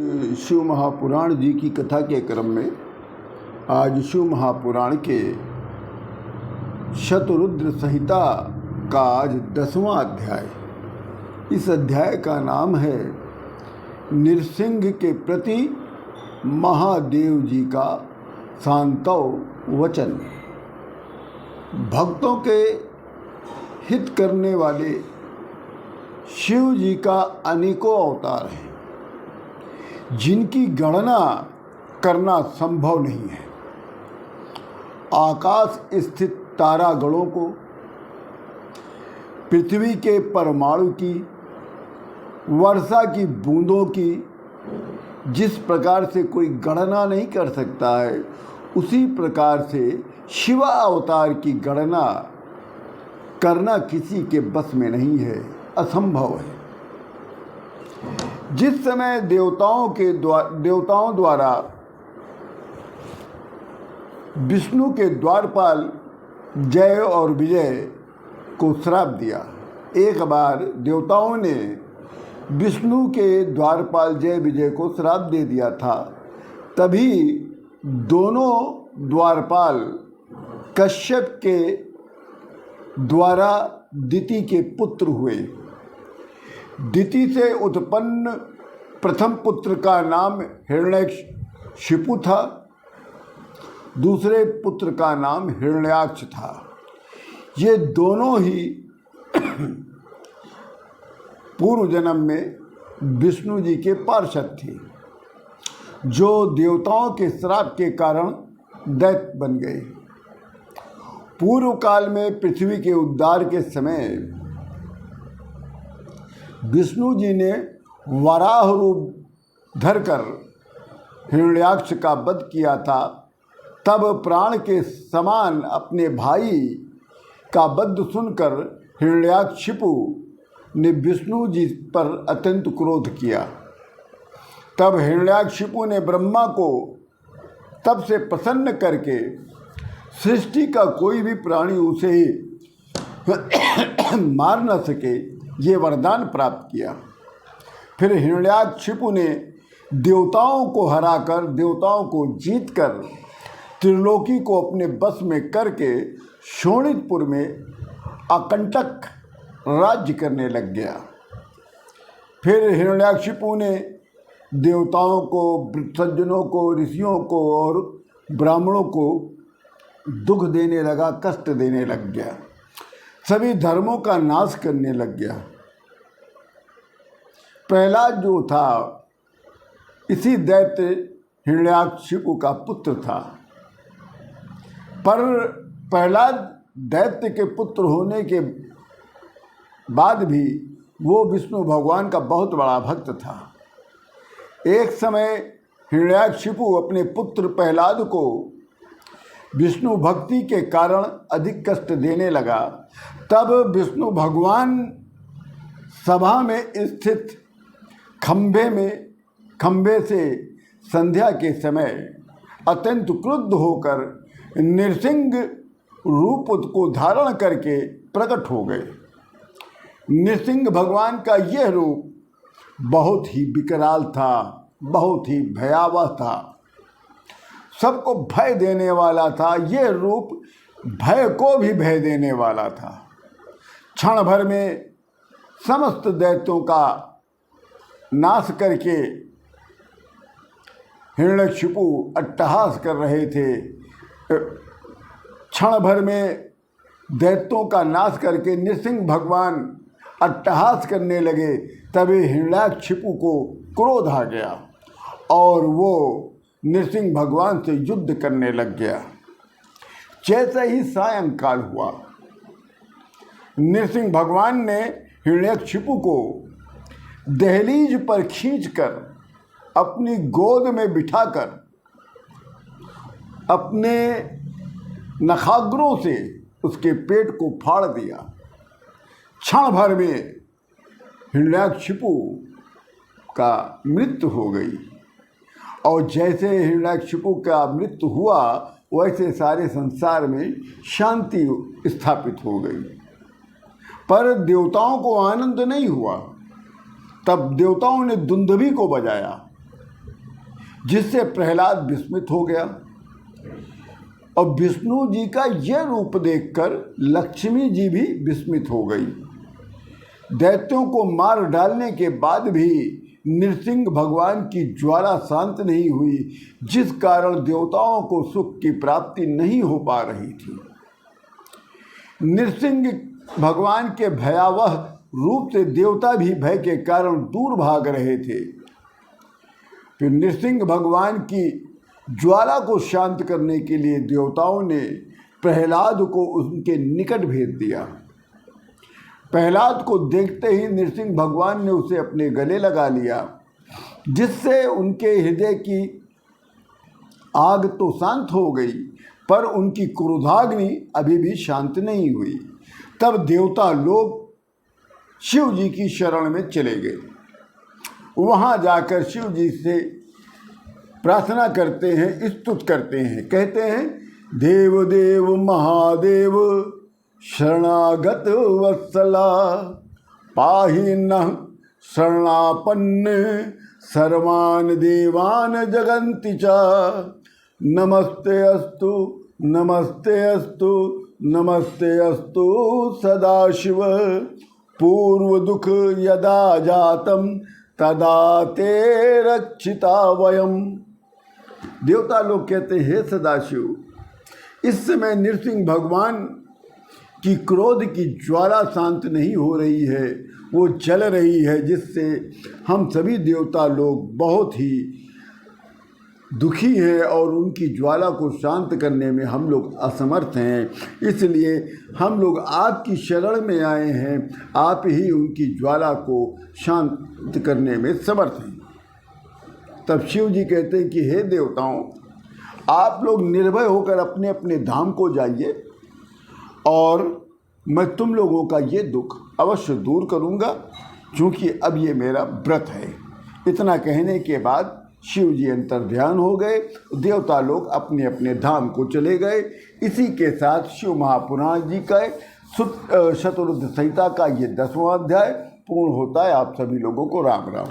शिव महापुराण जी की कथा के क्रम में आज शिव महापुराण के शतरुद्र संहिता का आज 10वां अध्याय। इस अध्याय का नाम है नृसिंह के प्रति महादेव जी का सांत्व वचन। भक्तों के हित करने वाले शिव जी का अनेकों अवतार हैं जिनकी गणना करना संभव नहीं है। आकाश स्थित तारागणों को, पृथ्वी के परमाणु की, वर्षा की बूंदों की जिस प्रकार से कोई गणना नहीं कर सकता है, उसी प्रकार से शिव अवतार की गणना करना किसी के बस में नहीं है, असंभव है। जिस समय देवताओं द्वारा विष्णु के द्वारपाल जय और विजय को श्राप दिया, एक बार देवताओं ने विष्णु के द्वारपाल जय विजय को श्राप दे दिया था, तभी दोनों द्वारपाल कश्यप के द्वारा दिति के पुत्र हुए। दिति से उत्पन्न प्रथम पुत्र का नाम हिरण्यशिपु था, दूसरे पुत्र का नाम हिरण्याक्ष था। ये दोनों ही पूर्व जन्म में विष्णु जी के पार्षद थे, जो देवताओं के श्राप के कारण दैत्य बन गए। पूर्व काल में पृथ्वी के उद्धार के समय विष्णु जी ने वराह रूप धरकर हिरण्याक्ष का वध किया था। तब प्राण के समान अपने भाई का वध सुनकर हिरण्याक्षिपु ने विष्णु जी पर अत्यंत क्रोध किया। तब हिरण्याक्षिपु ने ब्रह्मा को तब से प्रसन्न करके सृष्टि का कोई भी प्राणी उसे मार न सके, ये वरदान प्राप्त किया। फिर हिरण्याक्षिपु ने देवताओं को हराकर, देवताओं को जीतकर त्रिलोकी को अपने बस में करके शोणितपुर में अकंटक राज्य करने लग गया। फिर हिरण्याक्षिपु ने देवताओं को, सज्जनों को, ऋषियों को और ब्राह्मणों को दुख देने लगा, कष्ट देने लग गया, सभी धर्मों का नाश करने लग गया। प्रहलाद जो था, इसी दैत्य हिरण्याक्षिपु का पुत्र था, पर प्रहलाद दैत्य के पुत्र होने के बाद भी वो विष्णु भगवान का बहुत बड़ा भक्त था। एक समय हिरण्याक्षिपु अपने पुत्र प्रहलाद को विष्णु भक्ति के कारण अधिक कष्ट देने लगा। तब विष्णु भगवान सभा में स्थित खंभे से संध्या के समय अत्यंत क्रुद्ध होकर नृसिंह रूप को धारण करके प्रकट हो गए। नृसिंह भगवान का यह रूप बहुत ही विकराल था, बहुत ही भयावह था, सबको भय देने वाला था। यह रूप भय को भी भय देने वाला था। क्षण भर में समस्त दैत्यों का नाश करके हिरण्यशिपु अट्टहास कर रहे थे। क्षण भर में दैत्यों का नाश करके नृसिंह भगवान अट्टहास करने लगे। तभी हिरण्याक्षिपु को क्रोध आ गया और वो नृसिंह भगवान से युद्ध करने लग गया। जैसे ही सायंकाल हुआ, नृसिंह भगवान ने हिरण्याक्षिपु को दहलीज पर खींचकर अपनी गोद में बिठाकर अपने नखाग्रों से उसके पेट को फाड़ दिया। क्षण भर में हिरण्याक्षिपु का मृत्यु हो गई और जैसे हिरण्याक्षिपु का मृत्यु हुआ, वैसे सारे संसार में शांति स्थापित हो गई। पर देवताओं को आनंद नहीं हुआ। तब देवताओं ने दुंदुभी को बजाया जिससे प्रहलाद विस्मित हो गया। और विष्णु जी का यह रूप देखकर लक्ष्मी जी भी विस्मित हो गई। दैत्यों को मार डालने के बाद भी नृसिंह भगवान की ज्वाला शांत नहीं हुई, जिस कारण देवताओं को सुख की प्राप्ति नहीं हो पा रही थी। नृसिंह भगवान के भयावह रूप से देवता भी भय के कारण दूर भाग रहे थे। फिर नृसिंह भगवान की ज्वाला को शांत करने के लिए देवताओं ने प्रहलाद को उनके निकट भेज दिया। प्रहलाद को देखते ही नृसिंह भगवान ने उसे अपने गले लगा लिया, जिससे उनके हृदय की आग तो शांत हो गई, पर उनकी क्रोधाग्नि अभी भी शांत नहीं हुई। तब देवता लोग शिव जी की शरण में चले गए। वहाँ जाकर शिव जी से प्रार्थना करते हैं, स्तुति करते हैं, कहते हैं, देव देव महादेव शरणागत वत्सला पाहि नः शरणापन्न सर्वान् देवान् जगन्ति च नमस्ते अस्तु नमस्ते अस्तु नमस्ते अस्तु सदाशिव पूर्व दुख यदा जातम तदा ते रक्षिता वयम। देवता लोग कहते हैं, हे सदाशिव, इस समय नृसिंह भगवान की क्रोध की ज्वाला शांत नहीं हो रही है, वो जल रही है, जिससे हम सभी देवता लोग बहुत ही दुखी हैं और उनकी ज्वाला को शांत करने में हम लोग असमर्थ हैं। इसलिए हम लोग आपकी शरण में आए हैं, आप ही उनकी ज्वाला को शांत करने में समर्थ हैं। तब शिव जी कहते हैं कि हे देवताओं, आप लोग निर्भय होकर अपने अपने धाम को जाइए और मैं तुम लोगों का ये दुख अवश्य दूर करूँगा, क्योंकि अब ये मेरा व्रत है। इतना कहने के बाद शिव जी अंतर्ध्यान हो गए, देवता लोग अपने अपने धाम को चले गए। इसी के साथ शिव महापुराण जी का शतरुद्ध संहिता का ये 10वां अध्याय पूर्ण होता है। आप सभी लोगों को राम राम।